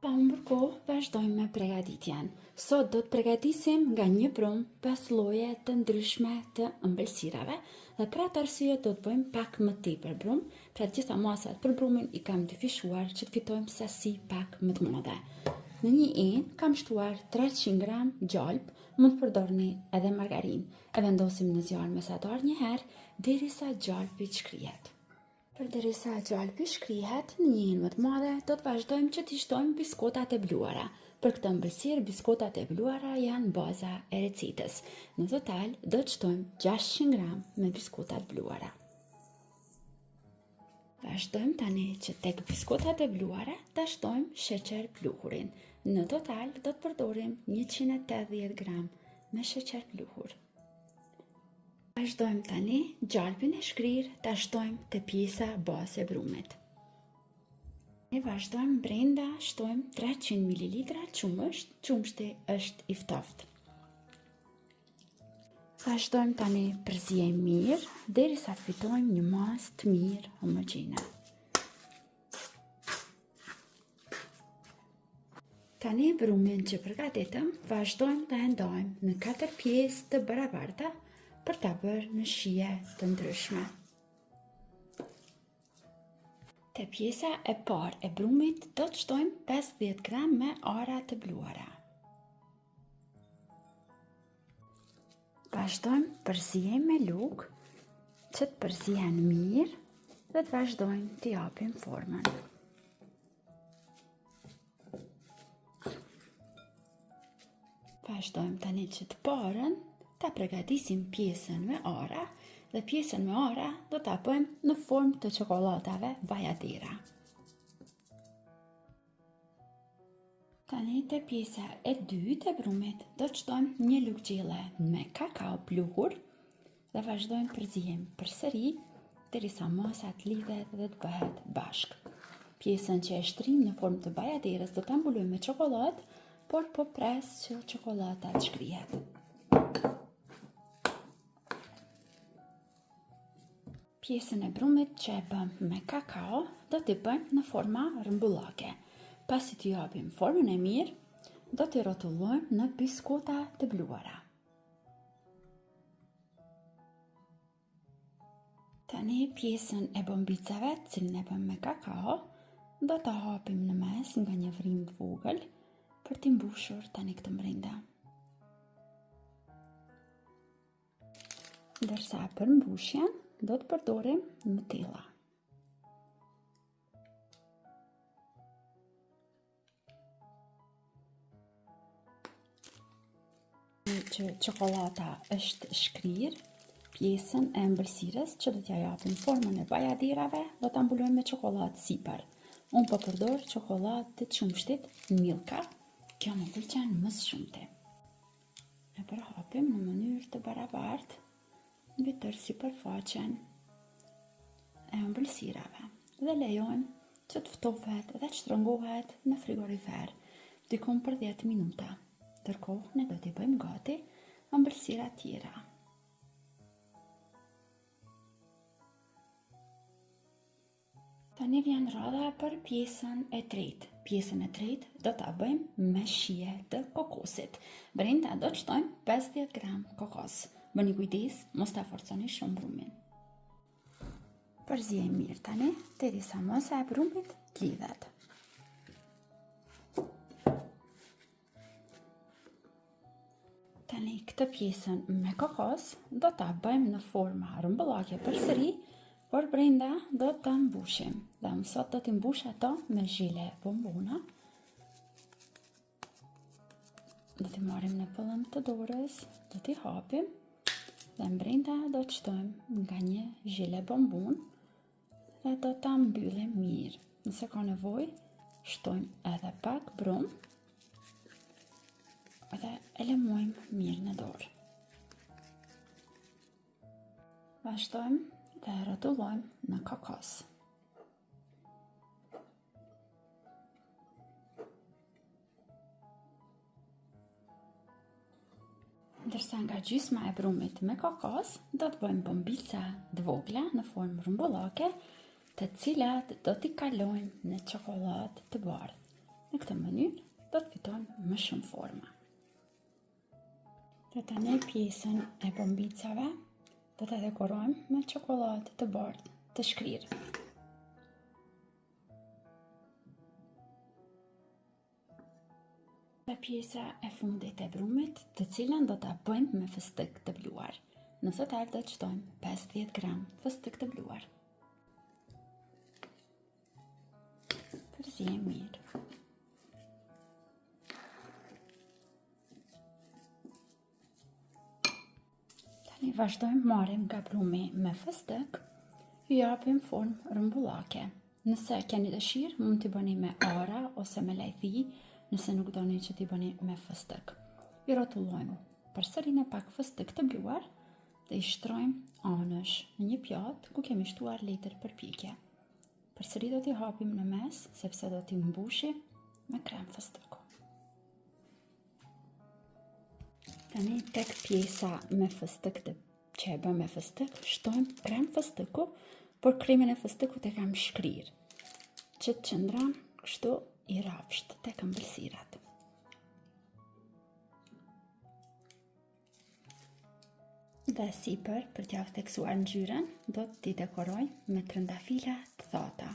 Pa humbur kohë, vazhdojmë me përgatitjen. Sot do të përgatisim nga një brumë 5 lloje të ndryshme të ëmbëlsirave dhe për atë arsye do të bëjmë pak më tepër brumë. Pra të gjitha masat për brumin i kam dyfishuar që të fitojmë sasi pak më të madhe. Në një enë kam shtuar 300 gram gjalp, mund të përdorni edhe margarinë. E vendosim në zjarr mesatar një herë derisa gjalpi të shkrihet. Përderisa gjalpi shkrihet në një enë më të madhe, do të vazhdojmë që t'i shtojmë biskotat e bluara. Për këtë ëmbëlsirë, biskotat e bluara janë baza e recetës. Në total, do të shtojmë 600 gram me biskotat bluara. Vazhdojmë tani që tek biskotat e bluara ta shtojmë sheqer pluhurin. Në total, do të përdorim 180 gram me sheqer pluhur. Vazhdojmë tani gjalpin e shkrirë ta shtojmë te pjesa bazë e brumit. Ne vazhdojmë brenda shtojmë 300 ml qumësht, qumshti është i ftoftë. Vazhdojmë tani përzijemi mirë derisa të fitojmë një masë të mirë homogjene. Tani brumin që përgatitëm vazhdojmë ta ndajmë në 4 pjesë të barabarta për ta bërë në shije të ndryshme. Te pjesa e parë e brumit do të shtojmë 50 gram me ara të bluara. Vazhdojmë përzijemi me lugë që të përzihen mirë dhe të vazhdojmë t'i japim formën. Vazhdojmë tani që të parën ta përgatisim pjesën me ara dhe pjesën me ara do ta bëjmë në formë të çokoladave bajadera. Tani te pjesa e dytë e brumit do të shtojmë një lugë gjelle me kakao pluhur dhe vazhdojmë përzijemi përsëri derisa masa të lidhet dhe të bëhet bashkë. Pjesën që e shtrim në formë të bajaderës do ta mbulojmë me çokoladë, por po pres që çokolada të shkrihet. Pjesën e brumit që e bëm me kakao do t'i bëjmë në forma rëmbullake. Pasi t'i japim formën e mirë, do t'i rrotullojmë në biskota të bluara. Tani pjesën e bombicave, cilën e bëm me kakao, do ta hapim në mes nga një vrim të vogël për t'i mbushur tani këtë brenda. Ndërsa për mbushjen do të përdorim Nutella. Që çokolada është shkrirë, pjesën e ëmbëlsirës që do t'ja japim formën e bajaderave do ta mbulojmë me çokoladë sipër. Unë po përdor çokoladë të qumshtit Milka, kjo më pëlqen më së shumti. E përhapim në mënyrë të barabartë mbi tërë sipërfaqen e ëmbëlsirave dhe lejojmë që të ftohet dhe të shtrëngohet në frigorifer diku për 10 minuta. Ndërkohë ne do t'i bëjmë gati ëmbëlsira tjera. Tani vjen rradha për pjesën e tretë. Pjesën e tretë do ta bëjmë me shije të kokosit. Brenda do të shtojmë 50 gram kokos. Bëni kujdes, mos ta forconi shumë brumin. Përzijemi mirë tani derisa masa e brumit të lidhet. Tani këtë pjesën me kokos do ta bëjmë në forma rëmbullake përsëri, por brenda do ta mbushim. Dhe unë sot do t'i mbush ato me zhile bombona. Do t'i marrim në pëllëm të dorës, do t'i hapim dhe brenda do të shtojmë nga një zhile bombon dhe do ta mbyllim mirë. Nëse ka nevojë, shtojmë edhe pak brum dhe e lëmojmë mirë në dorë. Vazhdojmë dhe rrotullojmë në kokos. Ndërsa nga gjysma e brumit me kokos, do të bëjmë bombica të vogla në formë rëmbullake, të cilat do t'i kalojmë në çokoladë të bardhë. Në këtë mënyrë do të fitojmë më shumë forma. Dhe tani pjesën e bombicave do të dekorojmë me çokoladë të bardhë të shkrirë. Dhe pjesa e fundit e brumit, të cilën do ta bëjmë me fëstëk të bluar. Në total do të shtojmë 50 gram fëstëk të bluar. Përzijem mirë. Tani vazhdojmë marrim nga brumi me fëstëk, ju japim formë rrumbullake. Nëse keni dëshirë, mund t'i bëni me ara ose me lajthi, nëse nuk doni që t'i bëni me fëstëk. I rrotullojmë përsëri në pak fëstëk të bluar dhe i shtrojmë anësh në një pjatë ku kemi shtuar letër përpjekje. Përsëri do t'i hapim në mes, sepse do t'i mbushim me krem fëstëku. Tani tek pjesa me fëstëk që e bëm me fëstëk, shtojmë krem fëstëku, por kremin e fëstëkut e kam shkrirë, që të qëndron kështu i rafsht tek ëmbëlsirat. Dhe sipër, për t'ia theksuar ngjyrën, do t'i dekoroj me trëndafila të thata.